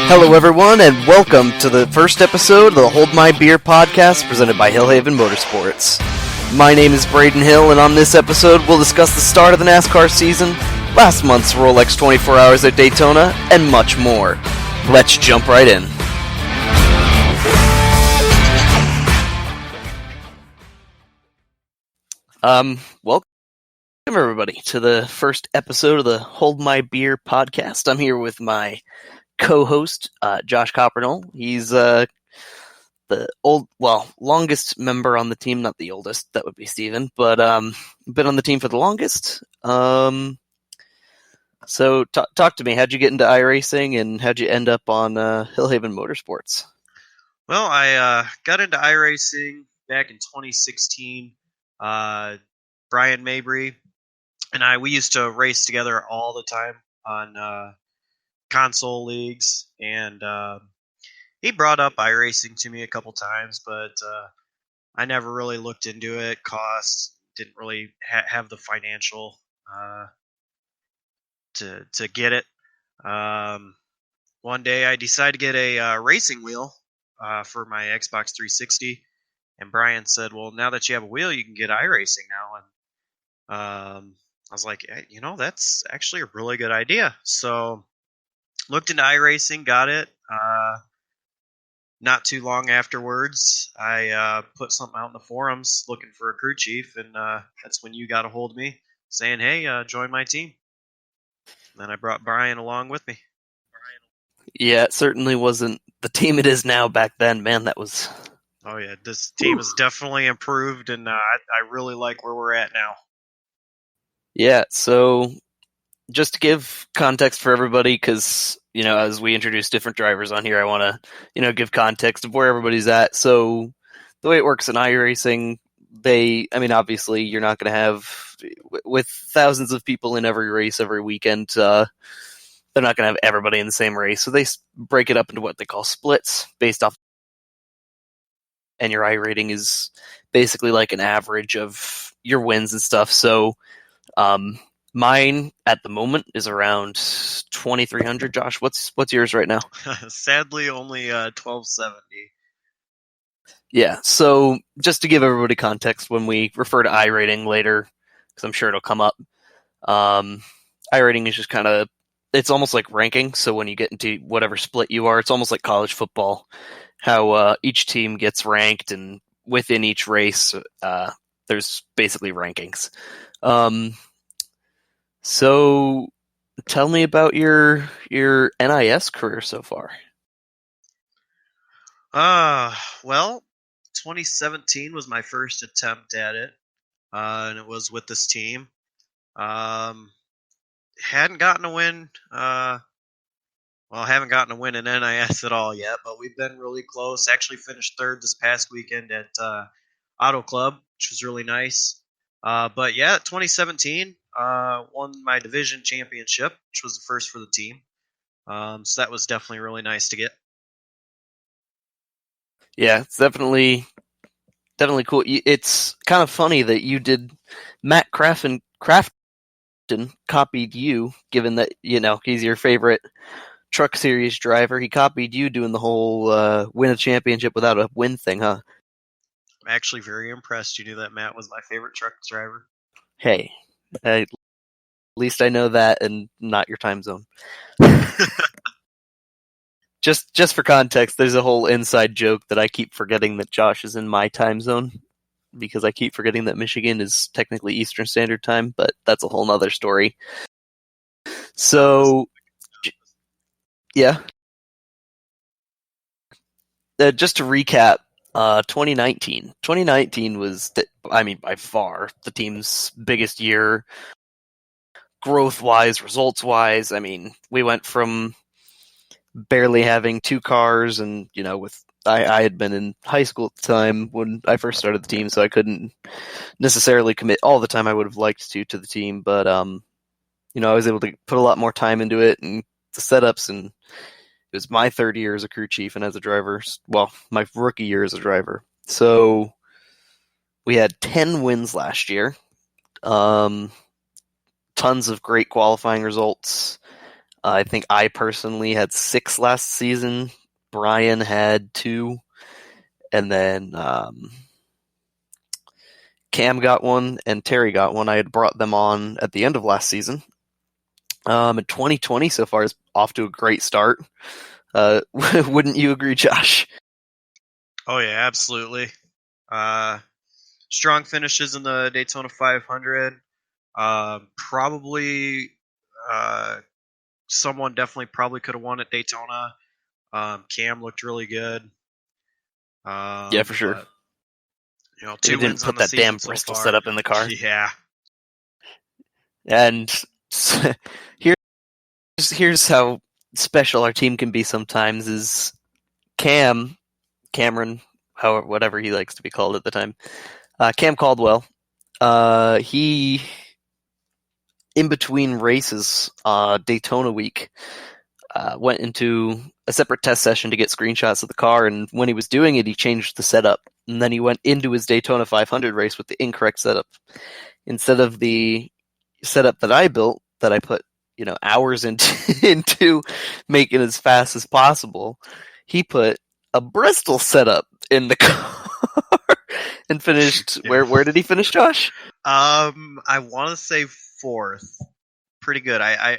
Hello, everyone, and welcome to the first episode of the Hold My Beer podcast presented by Hillhaven Motorsports. My name is Brayden Hill, and on this episode, we'll discuss the start of the NASCAR season, last month's Rolex 24 Hours at Daytona, and much more. Let's jump right in. Welcome everybody to the first episode of the Hold My Beer podcast. I'm here with my co-host, Josh Coppernoll. He's the longest member on the team, not the oldest, that would be Steven, but been on the team for the longest. So talk to me. How'd you get into iRacing, and how'd you end up on Hillhaven Motorsports? Well, I got into iRacing back in 2016. Brian Mabry and we used to race together all the time on console leagues, and he brought up iRacing to me a couple times, but I never really looked into it. Costs, didn't really have the financial to get it. One day I decided to get a racing wheel for my Xbox 360, and Brian said, well, now that you have a wheel, you can get iRacing now. And I was like, hey, that's actually a really good idea. So looked into iRacing, got it. Not too long afterwards, I put something out in the forums looking for a crew chief, and that's when you got a hold of me saying, hey, join my team. And then I brought Brian along with me. Yeah, it certainly wasn't the team it is now. Back then, man, that was... Oh, yeah, this team has definitely improved, and I really like where we're at now. Yeah, so just to give context for everybody, because, as we introduce different drivers on here, I want to, give context of where everybody's at. So the way it works in iRacing, obviously you're not going to have, with thousands of people in every race every weekend, they're not going to have everybody in the same race. So they break it up into what they call splits based off, and your iRating is basically like an average of your wins and stuff. So mine at the moment is around 2,300. Josh, what's yours right now? Sadly, only 1,270. Yeah, so just to give everybody context, when we refer to iRating later, because I'm sure it'll come up, iRating is just kind of, it's almost like ranking. So when you get into whatever split you are, it's almost like college football, how each team gets ranked, and within each race, there's basically rankings. So tell me about your NIS career so far. Well, 2017 was my first attempt at it, and it was with this team. Hadn't gotten a win. Haven't gotten a win in NIS at all yet, but we've been really close. Actually finished third this past weekend at Auto Club, which was really nice. But yeah, 2017, won my division championship, which was the first for the team. So that was definitely really nice to get. Yeah, it's definitely cool. It's kind of funny that you did. Matt Crafton copied you, given that he's your favorite truck series driver. He copied you doing the whole win a championship without a win thing, huh? I'm actually very impressed you knew that Matt was my favorite truck driver. Hey, at least I know that, and not your time zone. Just for context, there's a whole inside joke that I keep forgetting that Josh is in my time zone, because I keep forgetting that Michigan is technically Eastern Standard Time, but that's a whole nother story. So, yeah. Just to recap, 2019. 2019 was, by far, the team's biggest year, growth-wise, results-wise. We went from barely having two cars, and I had been in high school at the time when I first started the team, so I couldn't necessarily commit all the time I would have liked to the team, but I was able to put a lot more time into it and the setups, and it was my third year as a crew chief and as a driver. Well, my rookie year as a driver. So we had 10 wins last year. Tons of great qualifying results. I think I personally had 6 last season. Brian had 2, and then Cam got 1 and Terry got 1. I had brought them on at the end of last season. And 2020 so far is off to a great start. Wouldn't you agree, Josh? Oh yeah, absolutely. Strong finishes in the Daytona 500. Probably, someone definitely probably could have won at Daytona. Cam looked really good. Yeah, for sure. But They 2 didn't wins on put the that damn season so Bristol far. setup in the car. Yeah. And here's how special our team can be sometimes is Cameron, however, whatever he likes to be called at the time. Cam Caldwell. He in between races, Daytona week, went into a separate test session to get screenshots of the car, and when he was doing it, he changed the setup, and then he went into his Daytona 500 race with the incorrect setup. Instead of the setup that I built, that I put hours into making as fast as possible, he put a Bristol setup in the car and finished. Yeah. Where did he finish, Josh? I want to say 4th. Pretty good. I'm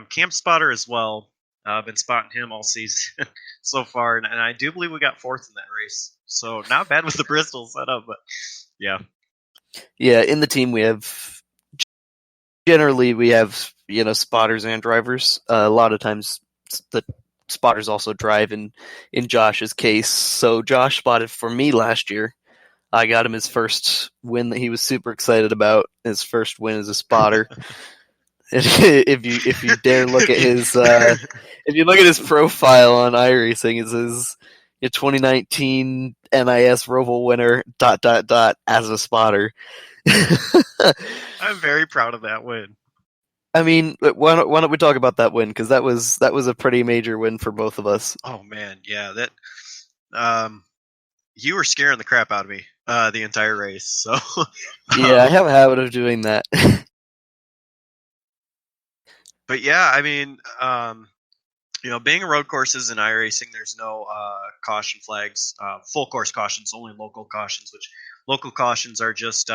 Cam spotter as well. I've been spotting him all season so far, and I do believe we got 4th in that race. So not bad with the Bristol setup, but yeah. Yeah, in the team we have generally we have spotters and drivers. A lot of times the spotters also drive in Josh's case. So Josh spotted for me last year. I got him his first win that he was super excited about. His first win as a spotter. if you dare look at his if you look at his profile on iRacing, it says 2019 NIS Roval winner ... as a spotter. I'm very proud of that win. I mean, why don't we talk about that win, because that was a pretty major win for both of us. Oh man, yeah, that you were scaring the crap out of me the entire race. So Yeah, I have a habit of doing that. but yeah, I mean, being in road courses and iRacing, there's no caution flags, full course cautions, only local cautions, which local cautions are just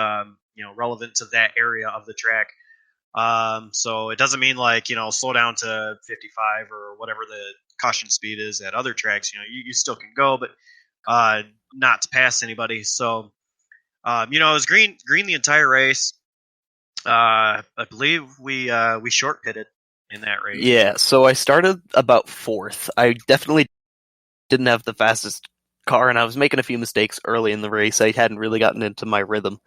relevant to that area of the track. So it doesn't mean like slow down to 55 or whatever the caution speed is at other tracks. You still can go, but not to pass anybody. So it was green the entire race. I believe we short pitted in that race. Yeah, so I started about 4th. I definitely didn't have the fastest car, and I was making a few mistakes early in the race. I hadn't really gotten into my rhythm.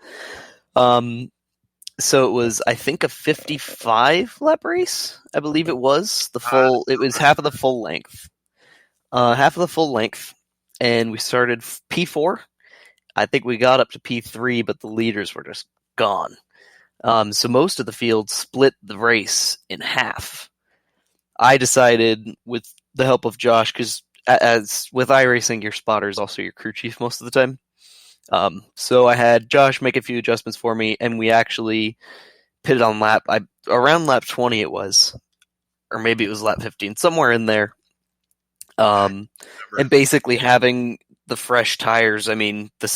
So it was, I think, a 55 lap race. I believe it was the full. It was half of the full length. Half of the full length, and we started P4. I think we got up to P3, but the leaders were just gone. So most of the field split the race in half. I decided, with the help of Josh, because as with iRacing, your spotter is also your crew chief most of the time. So I had Josh make a few adjustments for me, and we actually pitted on around lap 20 it was, or maybe it was lap 15, somewhere in there. And basically having the fresh tires, I mean, the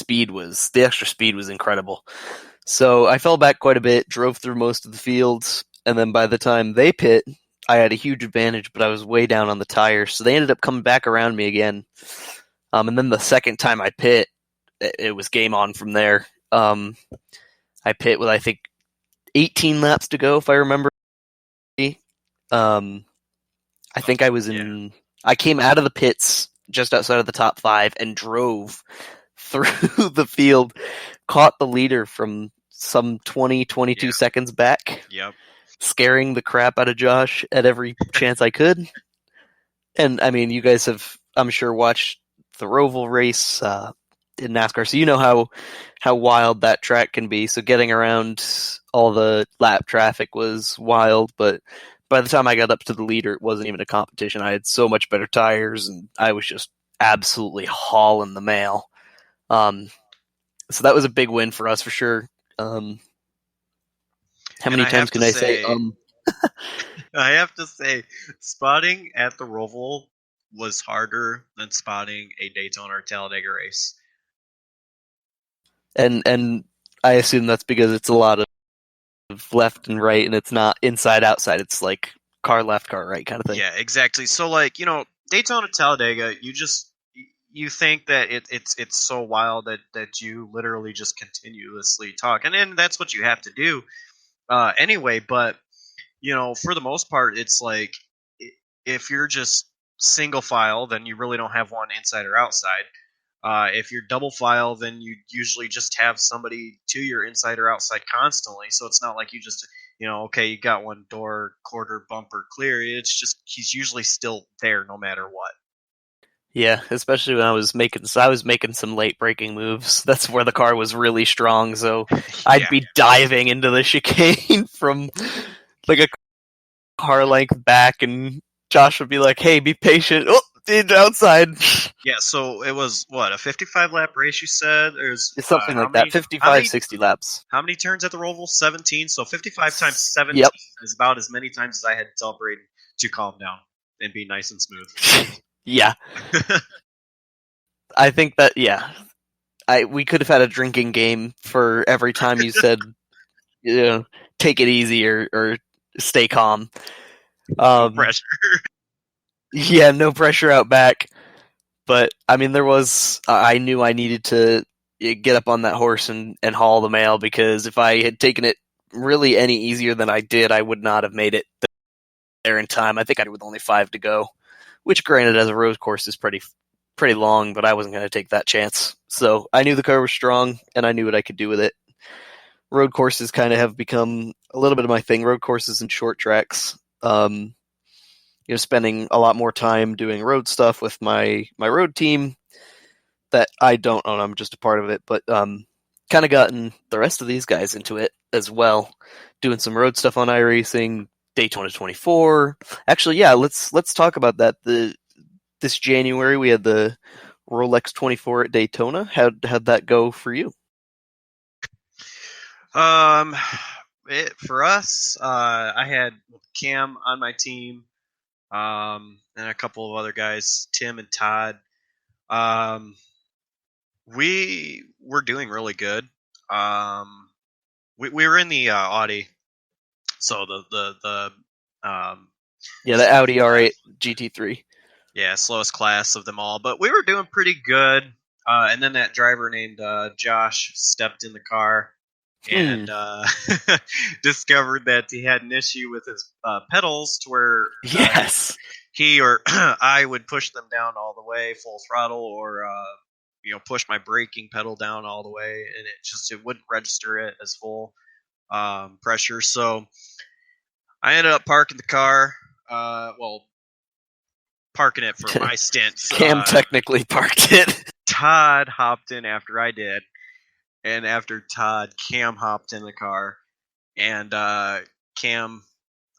extra speed was incredible. So I fell back quite a bit, drove through most of the fields, and then by the time they pit, I had a huge advantage, but I was way down on the tires, so they ended up coming back around me again. And then the second time I pit, it was game on from there. I pit with, I think, 18 laps to go, if I remember. I think I was in. Yeah. I came out of the pits just outside of the top 5 and drove through the field, caught the leader from some 22 seconds back. Yep. Scaring the crap out of Josh at every chance I could. And I mean, you guys have, I'm sure, watched the Roval race in NASCAR, so you know how wild that track can be. So getting around all the lap traffic was wild, but by the time I got up to the leader, it wasn't even a competition. I had so much better tires, and I was just absolutely hauling the mail. So that was a big win for us for sure. How many times can I say I have to say, spotting at the Roval was harder than spotting a Daytona or Talladega race. And I assume that's because it's a lot of left and right, and it's not inside outside. It's like car left, car right kind of thing. Yeah, exactly. So like, Daytona Talladega, you think that it's so wild that you literally just continuously talk. And that's what you have to do anyway, but for the most part, it's like if you're just single file, then you really don't have one inside or outside. If you're double file, then you usually just have somebody to your inside or outside constantly. So it's not like you just, okay, you got one door, quarter, bumper clear. It's just he's usually still there no matter what. Yeah, especially when I was making some late braking moves. That's where the car was really strong, so I'd Yeah. be diving into the chicane from like a car length back, and Josh would be like, "Hey, be patient." Oh, dude, outside. Yeah, so it was what, a 55 lap race you said? There's It's something how like that. many how 55, many 60 laps. how many turns at the Roval? 17. So 55 times 17 Yep. is about as many times as I had to tell Brayden to calm down and be nice and smooth. Yeah. I think that yeah. We could have had a drinking game for every time you said, you know, take it easy or stay calm. No Um, pressure. yeah, no pressure out back. But I mean, there was. I knew I needed to get up on that horse and haul the mail, because if I had taken it really any easier than I did, I would not have made it there in time. I think I had with only 5 to go, which, granted, as a road course is pretty long, but I wasn't going to take that chance. So I knew the car was strong, and I knew what I could do with it. Road courses kind of have become a little bit of my thing. Road courses and short tracks. Spending a lot more time doing road stuff with my road team that I don't own. I'm just a part of it, but kind of gotten the rest of these guys into it as well, doing some road stuff on iRacing, Daytona 24. Actually, yeah, let's talk about that. This January we had the Rolex 24 at Daytona. How'd that go for you? Um, for us, I had Cam on my team, and a couple of other guys, Tim and Todd. Um, we were doing really good. We were in the Audi, so the Yeah, the slowest Audi R8 class. GT3. Yeah, slowest class of them all. But we were doing pretty good. And then that driver named Josh stepped in the car Hmm. and discovered that he had an issue with his pedals, to where Yes. he or I would push them down all the way, full throttle, or push my braking pedal down all the way, and it wouldn't register it as full pressure. So I ended up parking the car. Well, parking it for my stints. Cam technically parked it. Todd hopped in after I did, and after Todd, Cam hopped in the car, and Cam,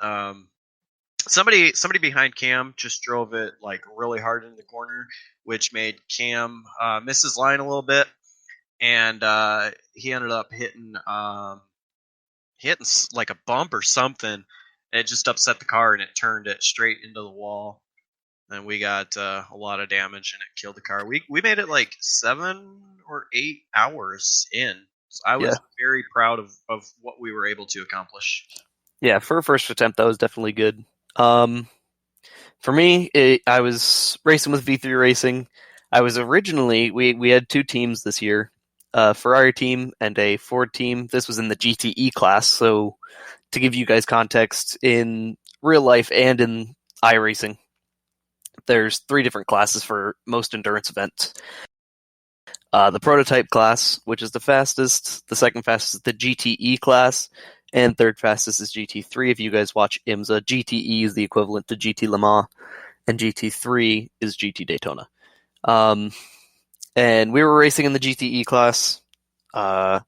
um, somebody behind Cam just drove it like really hard into the corner, which made Cam miss his line a little bit, and he ended up hitting like a bump or something. It just upset the car and it turned it straight into the wall, and we got a lot of damage and it killed the car. We made it like 7 or 8 hours in. So I Yeah. was very proud of what we were able to accomplish. Yeah, for a first attempt, that was definitely good. For me, I was racing with V3 Racing. I was originally we had 2 teams this year, a Ferrari team and a Ford team. This was in the GTE class. So to give you guys context, in real life and in iRacing, there's 3 different classes for most endurance events. The prototype class, which is the fastest. The second fastest is the GTE class, and third fastest is GT3. If you guys watch IMSA, GTE is the equivalent to GT Le Mans, and GT3 is GT Daytona. Um, and we were racing in the GTE class. The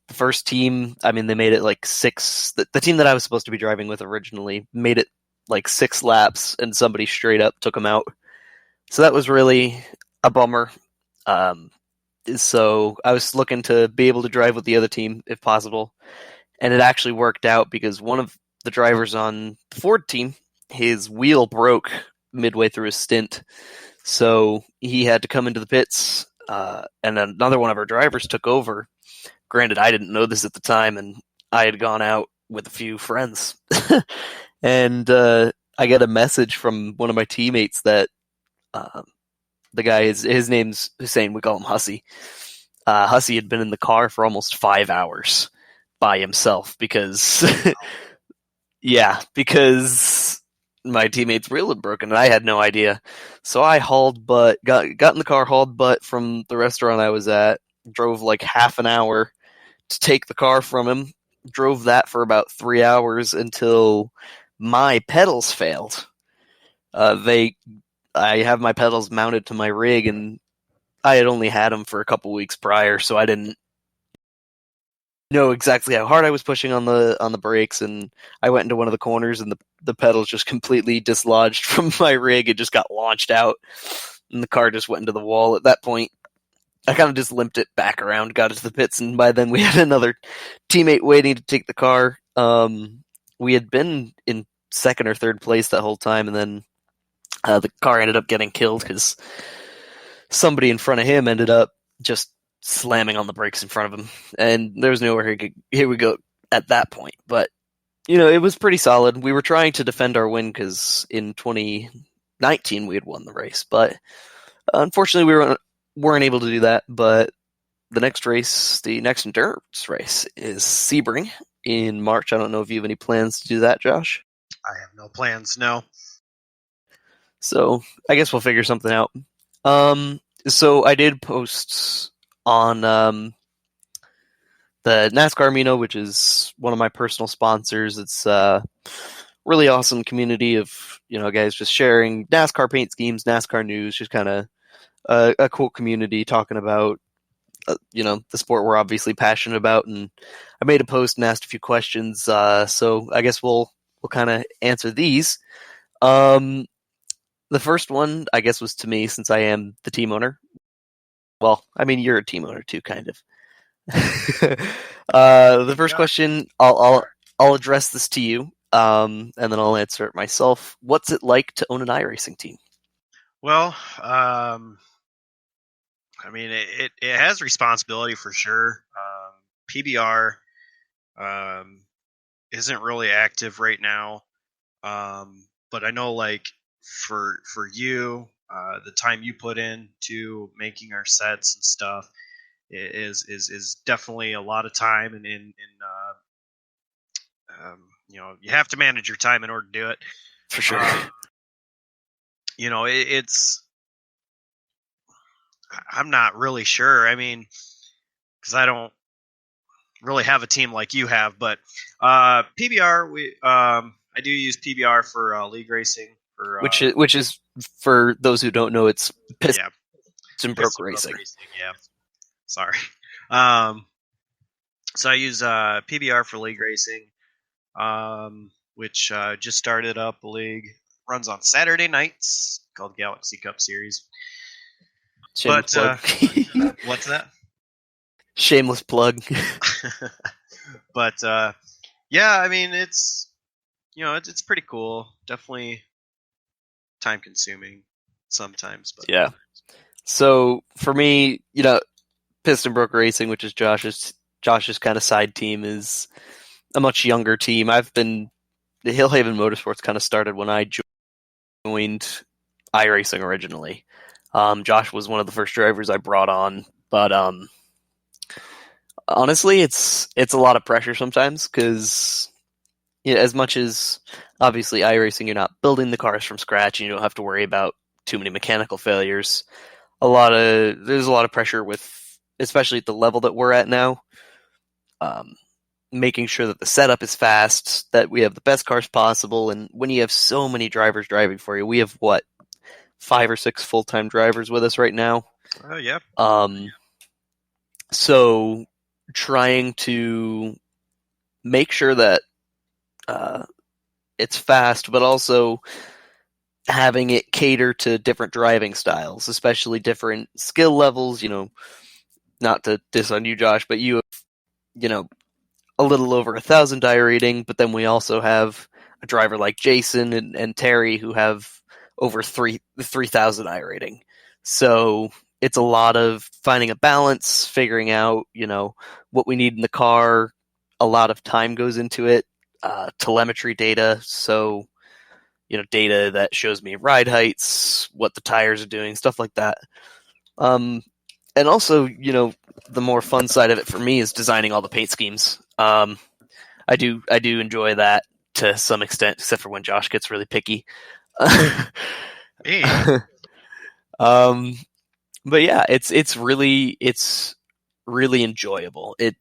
first team, I mean, they made it like 6. The team that I was supposed to be driving with originally made it like 6 laps, and somebody straight up took them out. So that was really a bummer. Um, so I was looking to be able to drive with the other team if possible, and it actually worked out because the drivers on the Ford team, his wheel broke midway through his stint, so he had to come into the pits, and another one of our drivers took over. Granted, I didn't know this at the time, and I had gone out with a few friends, and I get a message from one of my teammates that the guy his name's Hussein. We call him Hussey. Hussey had been in the car for almost 5 hours by himself because, yeah, because my teammate's wheel had broken and I had no idea. So I hauled butt, got in the car, hauled butt from the restaurant I was at, drove like half an hour to take the car from him, drove that for about 3 hours until my pedals failed. I have my pedals mounted to my rig, and I had only had them for a couple weeks prior, so I didn't know exactly how hard I was pushing on the brakes. And I went into one of the corners, and the pedals just completely dislodged from my rig. It just got launched out, and the car just went into the wall. At that point, I kind of just limped it back around, got it to the pits, and by then we had another teammate waiting to take the car. We had been in second or third place that whole time, and then the car ended up getting killed because somebody in front of him ended up just slamming on the brakes in front of him, and there was nowhere he would go at that point. But it was pretty solid. We were trying to defend our win because in 2019 we had won the race, but unfortunately we weren't able to do that. But the next race, the next endurance race, is Sebring in March. I don't know if you have any plans to do that, Josh. I have no plans. No. So I guess we'll figure something out. So I did post on the NASCAR Mino, which is one of my personal sponsors. It's a really awesome community of guys just sharing NASCAR paint schemes, NASCAR news, just kind of a cool community talking about the sport we're obviously passionate about. And I made a post and asked a few questions. So I guess we'll kind of answer these. The first one, I guess, was to me since I am the team owner. Well, I mean, you're a team owner too, kind of. The first question, I'll address this to you, and then I'll answer it myself. What's it like to own an iRacing team? Well, I mean, it has responsibility for sure. PBR isn't really active right now, but I know, like, for you, the time you put into making our sets and stuff is definitely a lot of time, and you have to manage your time in order to do it. For sure. It's I'm not really sure. I mean, because I don't really have a team like you have, but PBR, I do use PBR for league racing. For which is for those who don't know, it's Piston Broke Racing. Yeah, sorry. So I use PBR for league racing, which just started up a league. Runs on Saturday nights called Galaxy Cup Series. Shameless plug. What's that? Shameless plug. But yeah, I mean, it's it's pretty cool. Definitely time consuming sometimes, but yeah. So for me, Piston Broke Racing, which is Josh's kind of side team, is a much younger team. The Hillhaven Motorsports kind of started when I joined iRacing originally. Josh was one of the first drivers I brought on, but honestly, it's a lot of pressure sometimes because as much as obviously iRacing, you're not building the cars from scratch and you don't have to worry about too many mechanical failures. There's a lot of pressure with, especially at the level that we're at now, making sure that the setup is fast, that we have the best cars possible, and when you have so many drivers driving for you, we have 5 or 6 full-time drivers with us right now. Oh yeah. So trying to make sure that it's fast, but also having it cater to different driving styles, especially different skill levels. Not to diss on you, Josh, but you have, a little over 1,000 iRating, but then we also have a driver like Jason and Terry who have over 3,000 iRating. So it's a lot of finding a balance, figuring out, what we need in the car. A lot of time goes into it. Telemetry data, so data that shows me ride heights, what the tires are doing, stuff like that. And also, the more fun side of it for me is designing all the paint schemes. I do enjoy that to some extent, except for when Josh gets really picky. Hey. um, but yeah, it's really enjoyable. It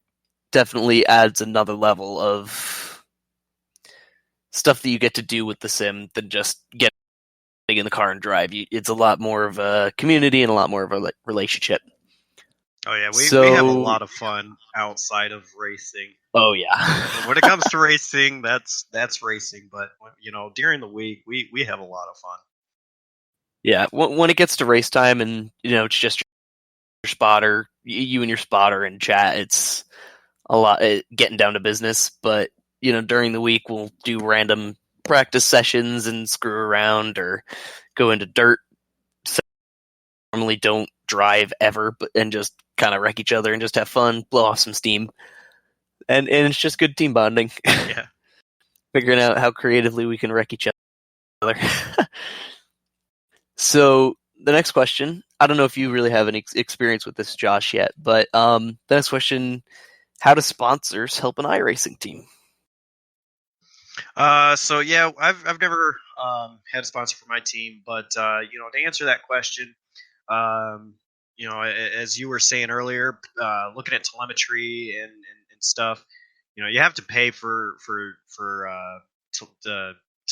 definitely adds another level of stuff that you get to do with the sim than just getting in the car and drive. It's a lot more of a community and a lot more of a relationship. Oh yeah, we have a So, lot of fun outside of racing. oh yeah. When it comes to racing, that's racing. But during the week, we have a lot of fun. Yeah, when it gets to race time and it's just your spotter, you and your spotter and chat, it's a lot getting down to business. But during the week we'll do random practice sessions and screw around or go into dirt. So normally don't drive ever, but and just kind of wreck each other and just have fun, blow off some steam, and it's just good team bonding. Yeah. Figuring out how creatively we can wreck each other. So the next question, I don't know if you really have any experience with this, Josh, yet, but the next question: how do sponsors help an iRacing team? So yeah, I've never had a sponsor for my team, but to answer that question, um, as you were saying earlier, looking at telemetry and stuff, you have to pay to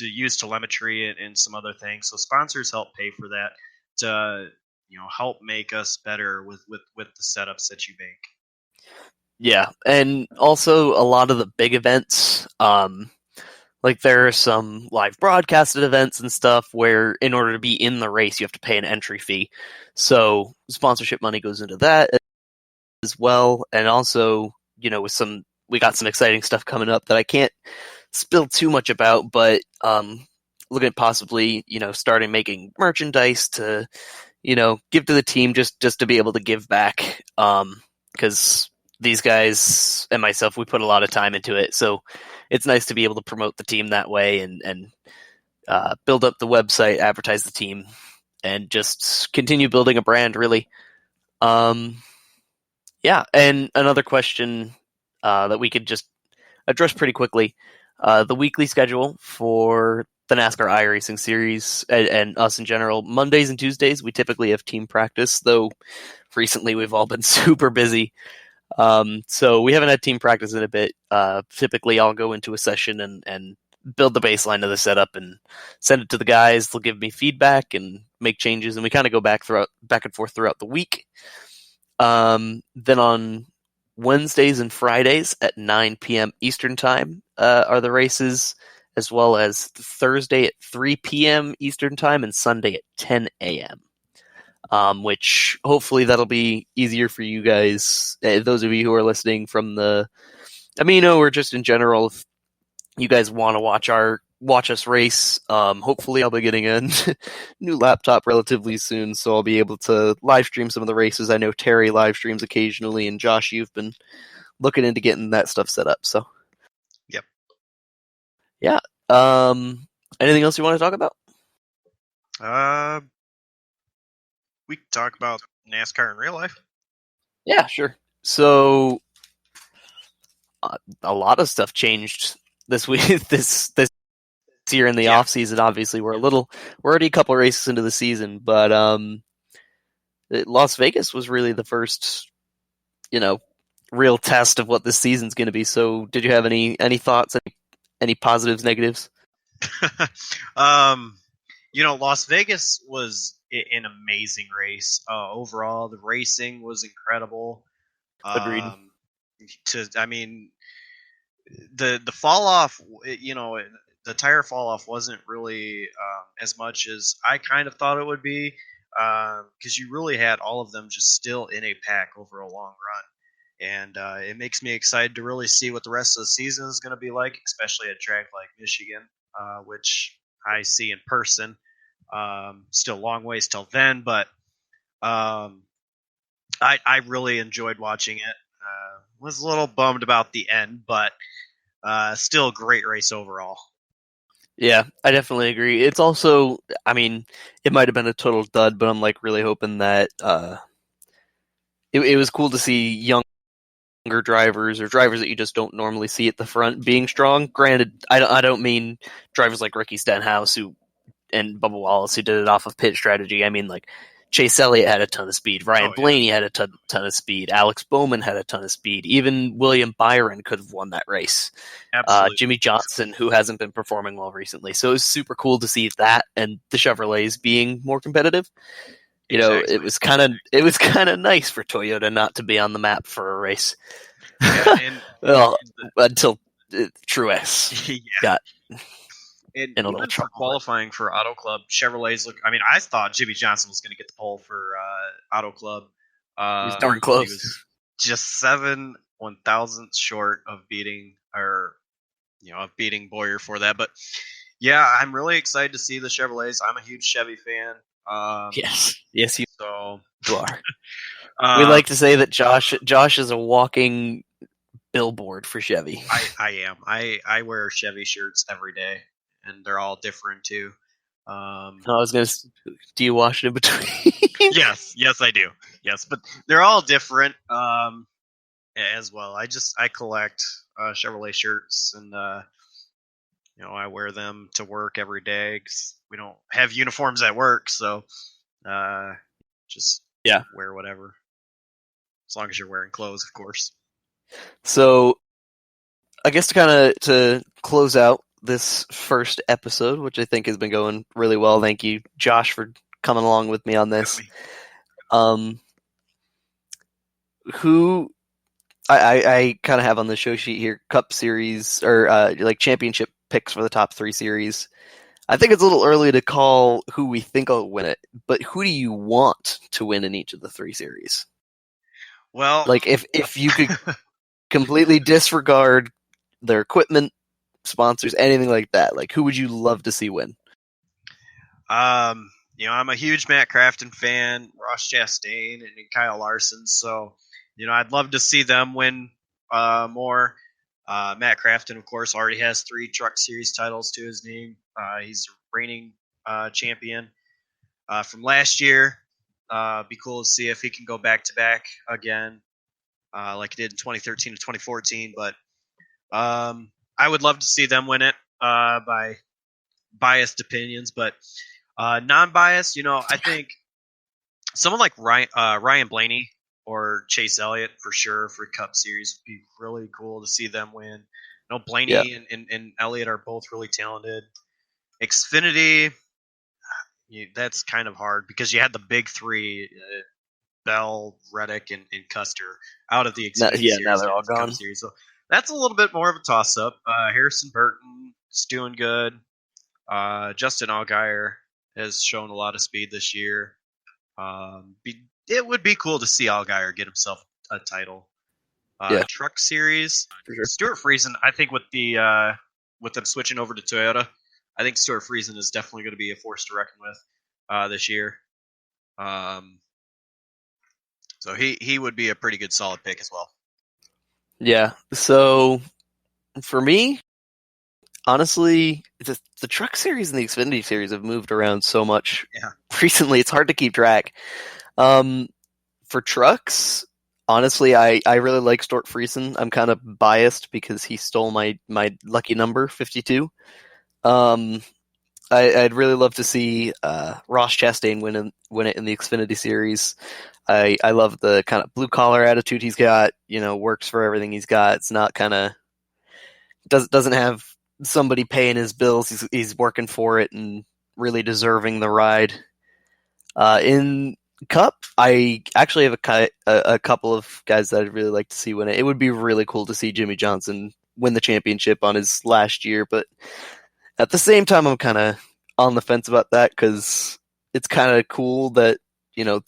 use telemetry and some other things. So sponsors help pay for that to help make us better with the setups that you make. Yeah, and also a lot of the big events, like there are some live broadcasted events and stuff where in order to be in the race you have to pay an entry fee. So sponsorship money goes into that as well, and also we got some exciting stuff coming up that I can't spill too much about, but looking at possibly starting making merchandise to give to the team just to be able to give back, because these guys and myself, we put a lot of time into it, so it's nice to be able to promote the team that way and build up the website, advertise the team, and just continue building a brand, really. um, yeah, and another question that we could just address pretty quickly: the weekly schedule for the NASCAR iRacing series and us in general. Mondays and Tuesdays, we typically have team practice, though recently we've all been super busy. So we haven't had team practice in a bit. Typically, I'll go into a session and build the baseline of the setup and send it to the guys. They'll give me feedback and make changes, and we kind of go back and forth throughout the week. Then on Wednesdays and Fridays at 9 p.m. Eastern Time are the races, as well as Thursday at 3 p.m. Eastern Time and Sunday at 10 a.m. Which hopefully that'll be easier for you guys, those of you who are listening from the Amino or just in general. If you guys want to watch us race, hopefully I'll be getting a new laptop relatively soon, so I'll be able to live stream some of the races. I know Terry live streams occasionally, and Josh, you've been looking into getting that stuff set up. So Yep. yeah. Anything else you want to talk about? Uh, we can talk about NASCAR in real life. Yeah, sure. So a lot of stuff changed this week, this year in the Yeah. off season. Obviously, we're already a couple races into the season, but Las Vegas was really the first, you know, real test of what this season's going to be. So, did you have any thoughts, any positives, negatives? um, Las Vegas was an amazing race. Overall, the racing was incredible. Agreed. Um, I mean, the fall off, the tire fall off wasn't really as much as I kind of thought it would be, because you really had all of them just still in a pack over a long run. and it makes me excited to really see what the rest of the season is going to be like, especially at a track like Michigan, which I see in person. Still a long ways till then, but um, I really enjoyed watching it. Was a little bummed about the end, but still a great race overall. Yeah, I definitely agree. It's also, I mean, it might have been a total dud, but I'm like really hoping that it was cool to see younger drivers or drivers that you just don't normally see at the front being strong. Granted, I don't mean drivers like Ricky Stenhouse who and Bubba Wallace who did it off of pit strategy. I mean, like Chase Elliott had a ton of speed. Ryan Oh yeah, Blaney had a ton of speed. Alex Bowman had a ton of speed. Even William Byron could have won that race. absolutely. Jimmy Johnson, who hasn't been performing well recently. So it was super cool to see that and the Chevrolets being more competitive. You know, Exactly. it was kind of nice for Toyota not to be on the map for a race. Yeah, and Well, the, until Truex yeah, got and in a little even for trouble. But qualifying for Auto Club, Chevrolets look. I mean, I thought Jimmy Johnson was going to get the pole for Auto Club. he was darn He close. was just 7/1000ths short of beating, or of beating Boyer for that. But yeah, I'm really excited to see the Chevrolets. I'm a huge Chevy fan. Yes, yes, you So are. We um, like to say that Josh is a walking billboard for Chevy. I am. I wear Chevy shirts every day, and they're all different too. I was gonna. Do you wash it in between? Yes, I do. Yes, but they're all different as well. I collect Chevrolet shirts, and I wear them to work every day because we don't have uniforms at work, so uh, just Yeah. wear whatever as long as you're wearing clothes, of course. So I guess to close out this first episode, which I think has been going really well. Thank you, Josh, for coming along with me on this. Um, who I kind of have on the show sheet here Cup Series or like championship picks for the top three series. I think it's a little early to call who we think will win it, but who do you want to win in each of the three series? Well, Like if you could completely disregard their equipment, sponsors, anything like that, like who would you love to see win? I'm a huge Matt Crafton fan, Ross Chastain, and Kyle Larson. So, I'd love to see them win more. Matt Crafton, of course, already has 3 Truck Series titles to his name. He's a reigning champion from last year. Be cool to see if he can go back to back again, like he did in 2013 to 2014. But I would love to see them win it by biased opinions, but non-biased, I think someone like Ryan Blaney or Chase Elliott for sure for Cup Series would be really cool to see them win. Yeah, Blaney and Elliott are both really talented. Xfinity, that's kind of hard because you had the big three, Bell, Reddick, and Custer out of the Xfinity now Series they're and all into the Cup gone. Series. So that's a little bit more of a toss-up. Harrison Burton is doing good. Justin Allgaier has shown a lot of speed this year. It would be cool to see Allgaier get himself a title. Yeah, Truck Series, for sure. Stuart Friesen. I think with them switching over to Toyota, I think Stuart Friesen is definitely going to be a force to reckon with this year. Um, so he would be a pretty good solid pick as well. Yeah. So for me, honestly, the Truck Series and the Xfinity Series have moved around so much Yeah. recently. It's hard to keep track. For trucks, honestly, I really like Stuart Friesen. I'm kind of biased because he stole my lucky number 52. Um, I'd really love to see Ross Chastain win it in the Xfinity Series. I love the kind of blue collar attitude he's got. Works for everything he's got. It's not kind of doesn't have somebody paying his bills. He's working for it and really deserving the ride. In Cup, I actually have a couple of guys that I'd really like to see win it. It would be really cool to see Jimmy Johnson win the championship on his last year, but at the same time, I'm kind of on the fence about that because it's kind of cool that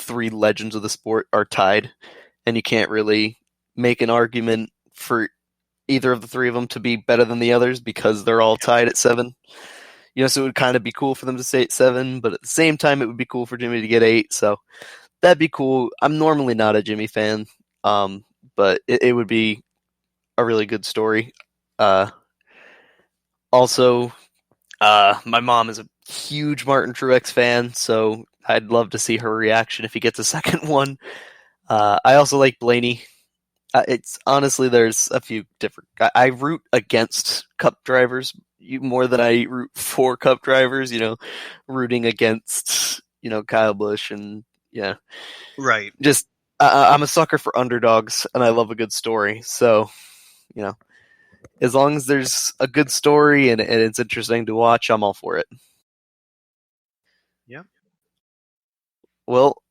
3 legends of the sport are tied, and you can't really make an argument for either of the three of them to be better than the others because they're all tied at 7. So it would kind of be cool for them to stay at 7, but at the same time, it would be cool for Jimmy to get 8. So that'd be cool. I'm normally not a Jimmy fan, but it would be a really good story. Also, my mom is a huge Martin Truex fan, so I'd love to see her reaction if he gets a second one. I also like Blaney. It's honestly, there's a few different. I root against Cup drivers more than I root for Cup drivers. Rooting against Kyle Busch and Right. just I'm a sucker for underdogs and I love a good story. So as long as there's a good story and it's interesting to watch, I'm all for it. Yeah. Well,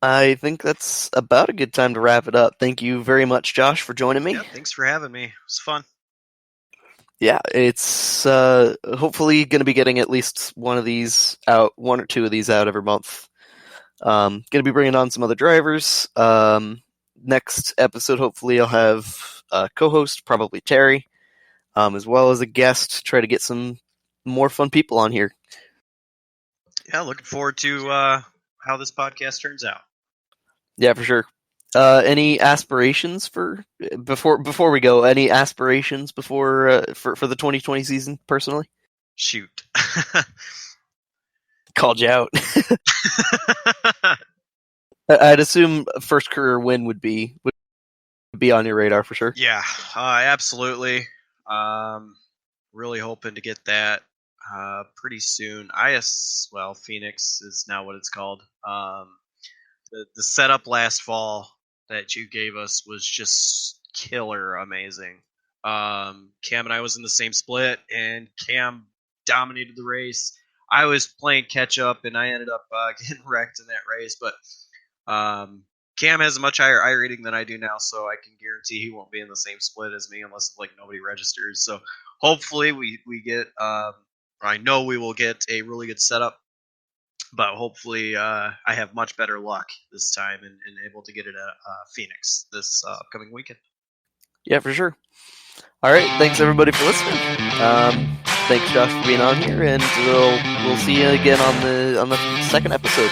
I think that's about a good time to wrap it up. Thank you very much, Josh, for joining me. Yeah, thanks for having me. It was fun. Yeah, it's hopefully going to be getting at least one of these out, 1 or 2 of these out every month. Going to be bringing on some other drivers. Next episode, hopefully, I'll have a co-host, probably Terry, as well as a guest. Try to get some more fun people on here. Yeah, looking forward to how this podcast turns out. Yeah, for sure. Any aspirations before we go? Any aspirations for the 2020 season personally? Shoot. Called you out. I'd assume first career win would be on your radar for sure. Yeah, absolutely. Really hoping to get that pretty soon. Phoenix is now what it's called. The setup last fall that you gave us was just killer amazing. Cam and I was in the same split, and Cam dominated the race. I was playing catch up, and I ended up getting wrecked in that race. But Cam has a much higher iRating than I do now, so I can guarantee he won't be in the same split as me unless nobody registers. So hopefully we get. I know we will get a really good setup. But hopefully, I have much better luck this time and able to get it at Phoenix this upcoming weekend. Yeah, for sure. All right, thanks everybody for listening. Thanks Josh for being on here, and we'll see you again on the second episode.